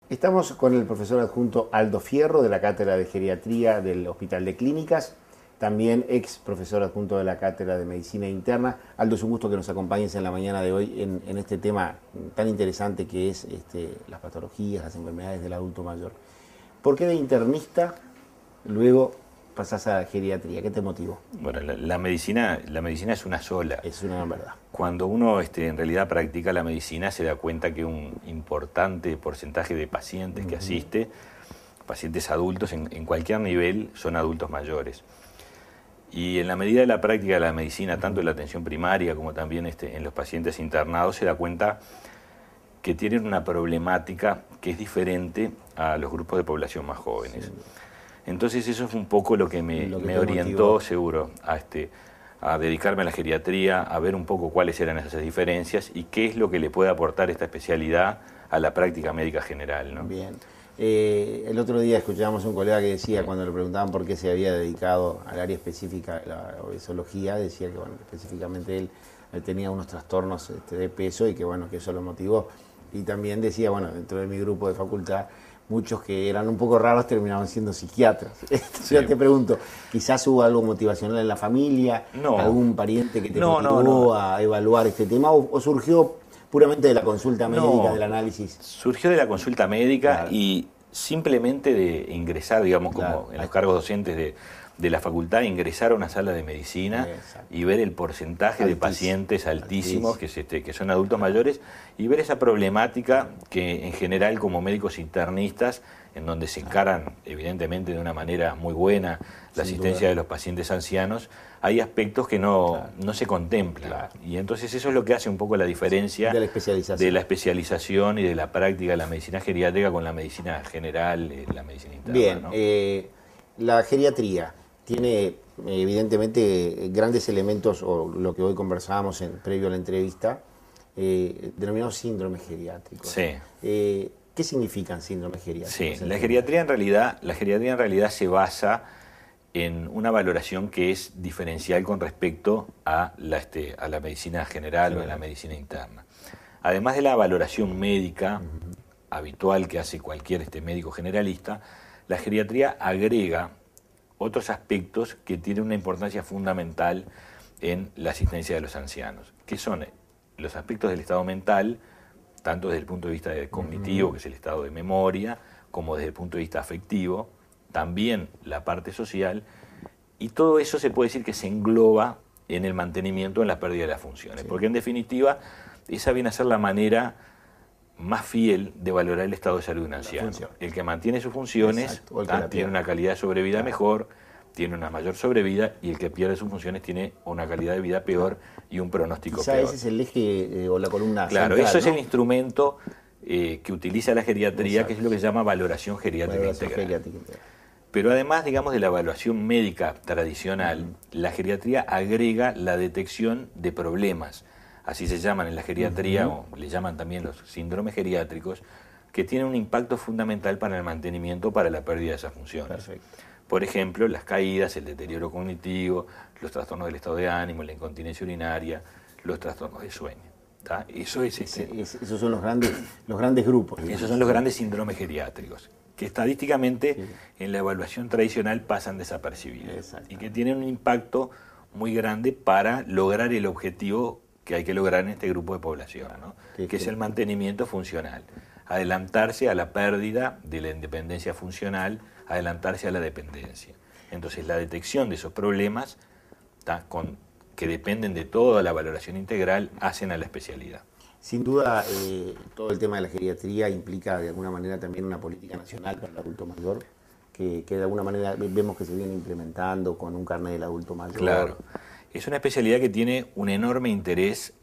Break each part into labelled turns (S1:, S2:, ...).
S1: Estamos con el profesor adjunto Aldo Fierro de la Cátedra de Geriatría del Hospital de Clínicas, también ex profesor adjunto de la Cátedra de Medicina Interna. Aldo, es un gusto que nos acompañes en la mañana de hoy en este tema tan interesante que es las patologías, las enfermedades del adulto mayor. ¿Por qué de internista luego pasás a la geriatría? ¿Qué te motivó?
S2: Bueno, la medicina es una sola.
S1: Es una verdad.
S2: Cuando uno en realidad practica la medicina se da cuenta que un importante porcentaje de pacientes que asiste, pacientes adultos en cualquier nivel, son adultos mayores. Y en la medida de la práctica de la medicina, tanto en la atención primaria como también en los pacientes internados, se da cuenta que tienen una problemática que es diferente a los grupos de población más jóvenes. Sí. Entonces eso es un poco lo que me orientó, motivó, seguro, a dedicarme a la geriatría, a ver un poco cuáles eran esas diferencias y qué es lo que le puede aportar esta especialidad a la práctica médica general, ¿no?
S1: Bien. El otro día escuchábamos a un colega que decía, cuando le preguntaban por qué se había dedicado al área específica de la obesología, decía que específicamente él tenía unos trastornos de peso y que que eso lo motivó. Y también decía, dentro de mi grupo de facultad, muchos que eran un poco raros terminaban siendo psiquiatras. Entonces yo te pregunto, ¿quizás hubo algo motivacional en la familia?
S2: No.
S1: ¿Algún pariente que te motivó a evaluar este tema? ¿O surgió puramente de la consulta médica, del análisis?
S2: Surgió de la consulta médica, y simplemente de ingresar, digamos, como en los cargos docentes de la facultad, ingresar a una sala de medicina y ver el porcentaje de pacientes altísimos que son adultos mayores, y ver esa problemática que en general como médicos internistas, en donde se encaran evidentemente de una manera muy buena la asistencia de los pacientes ancianos, hay aspectos que no se contemplan. Y entonces eso es lo que hace un poco la diferencia de la especialización y de la práctica de la medicina geriátrica con la medicina general, la medicina interna.
S1: Bien,
S2: ¿no?
S1: La geriatría tiene evidentemente grandes elementos, o lo que hoy conversábamos previo a la entrevista, denominados síndromes geriátricos.
S2: Sí.
S1: ¿Qué significan síndromes geriátricos?
S2: Sí, la geriatría en realidad se basa en una valoración que es diferencial con respecto a la medicina general o a la medicina interna. Además de la valoración médica habitual que hace cualquier médico generalista, la geriatría agrega otros aspectos que tienen una importancia fundamental en la asistencia de los ancianos, que son los aspectos del estado mental, tanto desde el punto de vista cognitivo, que es el estado de memoria, como desde el punto de vista afectivo, también la parte social, y todo eso se puede decir que se engloba en el mantenimiento, en la pérdida de las funciones, porque en definitiva esa viene a ser la manera más fiel de valorar el estado de salud de un anciano. El que mantiene sus funciones tiene una calidad de sobrevida mejor, tiene una mayor sobrevida, y el que pierde sus funciones tiene una calidad de vida peor y un pronóstico peor.
S1: Ese es el eje o la columna
S2: central,
S1: central,
S2: eso es el instrumento que utiliza la geriatría, que es lo que se llama valoración geriátrica integral. Pero además, digamos, de la evaluación médica tradicional, la geriatría agrega la detección de problemas. Así se llaman en la geriatría, o le llaman también los síndromes geriátricos, que tienen un impacto fundamental para el mantenimiento, para la pérdida de esas funciones.
S1: Perfecto.
S2: Por ejemplo, las caídas, el deterioro cognitivo, los trastornos del estado de ánimo, la incontinencia urinaria, los trastornos de sueño.
S1: Esos son los grandes grupos.
S2: Esos son los grandes síndromes geriátricos, que estadísticamente en la evaluación tradicional pasan desapercibidos y que tienen un impacto muy grande para lograr el objetivo que hay que lograr en este grupo de población, ¿no? Que es el mantenimiento funcional, adelantarse a la pérdida de la independencia funcional, adelantarse a la dependencia. Entonces la detección de esos problemas que dependen de toda la valoración integral hacen a la especialidad.
S1: Sin duda, todo el tema de la geriatría implica de alguna manera también una política nacional para el adulto mayor, que de alguna manera vemos que se viene implementando con un carnet del adulto mayor.
S2: Claro, es una especialidad que tiene un enorme interés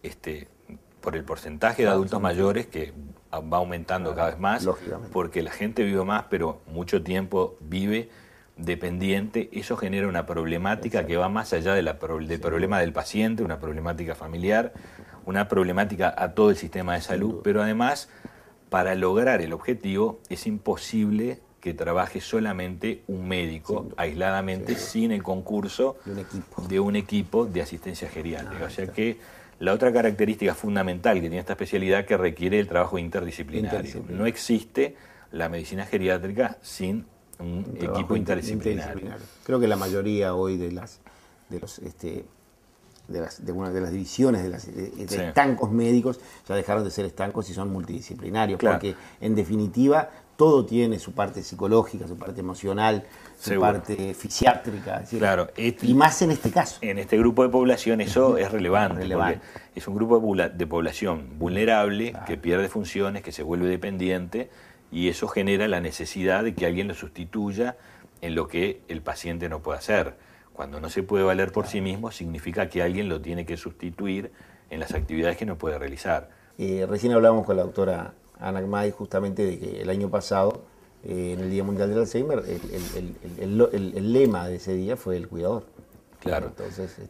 S2: por el porcentaje de adultos mayores, que va aumentando cada vez más, porque la gente vive más, pero mucho tiempo vive dependiente. Eso genera una problemática que va más allá del problema del paciente, una problemática familiar, una problemática a todo el sistema de salud, pero además, para lograr el objetivo, es imposible que trabaje solamente un médico, aisladamente, sin el concurso de un equipo de asistencia geriátrica. O sea que la otra característica fundamental que tiene esta especialidad, que requiere el trabajo interdisciplinario. No existe la medicina geriátrica sin un equipo interdisciplinario.
S1: Creo que la mayoría hoy de las divisiones de estancos médicos ya dejaron de ser estancos y son multidisciplinarios,
S2: claro,
S1: porque en definitiva todo tiene su parte psicológica, su parte emocional, su parte fisiátrica, es decir,
S2: claro,
S1: y más en este caso.
S2: En este grupo de población eso es relevante, porque es un grupo de población vulnerable, claro, que pierde funciones, que se vuelve dependiente, y eso genera la necesidad de que alguien lo sustituya en lo que el paciente no puede hacer. Cuando no se puede valer por sí mismo, significa que alguien lo tiene que sustituir en las actividades que no puede realizar.
S1: Recién hablábamos con la doctora Ana Gmay justamente de que el año pasado, en el Día Mundial del Alzheimer, el lema de ese día fue el cuidador.
S2: Claro.
S1: Entonces,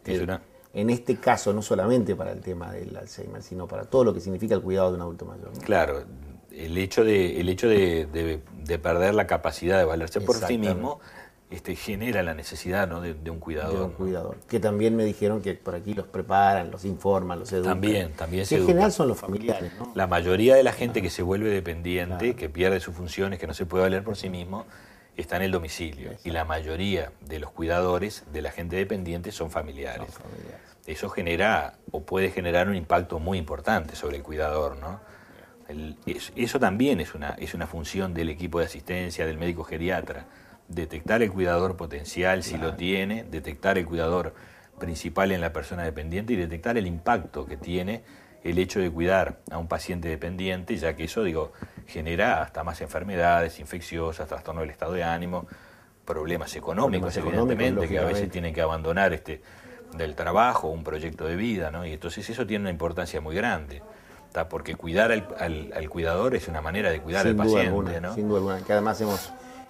S1: en este caso, no solamente para el tema del Alzheimer, sino para todo lo que significa el cuidado de un adulto mayor, ¿no?
S2: Claro, el hecho de perder la capacidad de valerse por sí mismo genera la necesidad, ¿no?, de un cuidador.
S1: De un cuidador. Que también me dijeron que por aquí los preparan, los informan, los educan.
S2: También se
S1: educan. En general son los familiares, ¿no?
S2: La mayoría de la gente que se vuelve dependiente, que pierde sus funciones, que no se puede valer por sí mismo, está en el domicilio. Y la mayoría de los cuidadores de la gente dependiente son familiares. Eso genera o puede generar un impacto muy importante sobre el cuidador, ¿no? Eso también es una función del equipo de asistencia, del médico geriatra. Detectar el cuidador potencial, si lo tiene, detectar el cuidador principal en la persona dependiente y detectar el impacto que tiene el hecho de cuidar a un paciente dependiente, ya que eso, genera hasta más enfermedades infecciosas, trastorno del estado de ánimo, problemas económicos, evidentemente, que a veces tienen que abandonar del trabajo, un proyecto de vida, ¿no? Y entonces eso tiene una importancia muy grande, porque cuidar al cuidador es una manera de cuidar al paciente, ¿no?
S1: Sin duda alguna, que además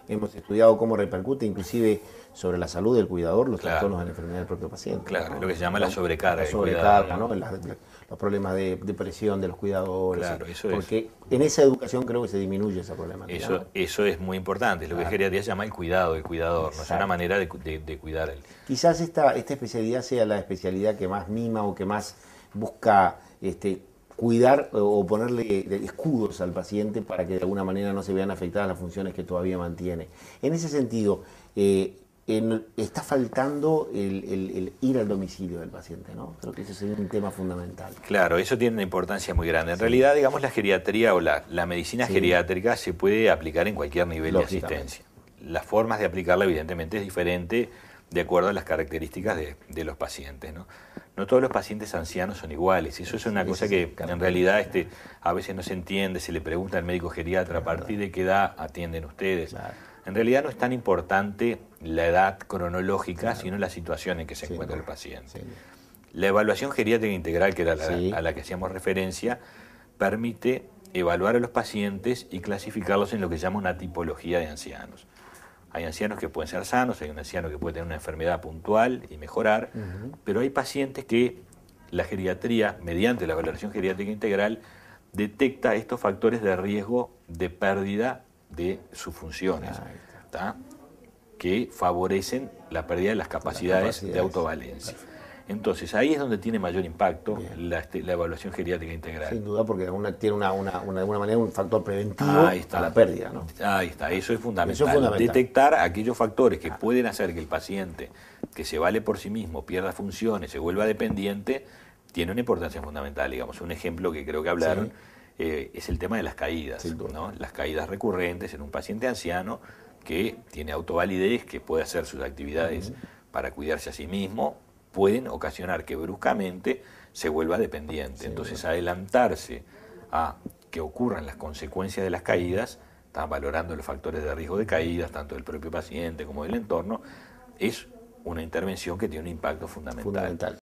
S1: hemos estudiado cómo repercute inclusive sobre la salud del cuidador los trastornos de la enfermedad del propio paciente.
S2: Claro, ¿no? Lo que se llama la sobrecarga.
S1: La sobrecarga, ¿no? Los problemas de depresión de los cuidadores.
S2: Claro, eso
S1: porque en esa educación creo que se disminuye esa problemática.
S2: Eso es muy importante, es lo que geriatría se llama el cuidado del cuidador, ¿no? Es una manera de cuidar él.
S1: Quizás esta especialidad sea la especialidad que más mima o que más busca cuidar o ponerle escudos al paciente para que de alguna manera no se vean afectadas las funciones que todavía mantiene. En ese sentido, está faltando el ir al domicilio del paciente, ¿no? Creo que ese sería un tema fundamental.
S2: Claro, eso tiene una importancia muy grande. En realidad, digamos, la geriatría o la medicina geriátrica se puede aplicar en cualquier nivel de asistencia. Las formas de aplicarla, evidentemente, es diferente de acuerdo a las características de los pacientes, ¿no? No todos los pacientes ancianos son iguales. Eso es una cosa que en realidad a veces no se entiende. Se le pregunta al médico geriatra, ¿a partir de qué edad atienden ustedes? Claro. En realidad no es tan importante la edad cronológica, sino la situación en que se encuentra el paciente. La evaluación geriátrica integral, que era a la que hacíamos referencia, permite evaluar a los pacientes y clasificarlos en lo que se llama una tipología de ancianos. Hay ancianos que pueden ser sanos, hay un anciano que puede tener una enfermedad puntual y mejorar, pero hay pacientes que la geriatría, mediante la valoración geriátrica integral, detecta estos factores de riesgo de pérdida de sus funciones, que favorecen la pérdida de las capacidades de autovalencia. Entonces, ahí es donde tiene mayor impacto la evaluación geriátrica integral.
S1: Sin duda, porque tiene de alguna manera un factor preventivo a la pérdida, ¿no?
S2: Ahí está, eso es fundamental. Detectar aquellos factores que pueden hacer que el paciente que se vale por sí mismo pierda funciones, se vuelva dependiente, tiene una importancia fundamental. Digamos, un ejemplo que creo que hablaron es el tema de las caídas, ¿no? Las caídas recurrentes en un paciente anciano que tiene autovalidez, que puede hacer sus actividades para cuidarse a sí mismo, pueden ocasionar que bruscamente se vuelva dependiente. Entonces, adelantarse a que ocurran las consecuencias de las caídas, están valorando los factores de riesgo de caídas, tanto del propio paciente como del entorno, es una intervención que tiene un impacto fundamental.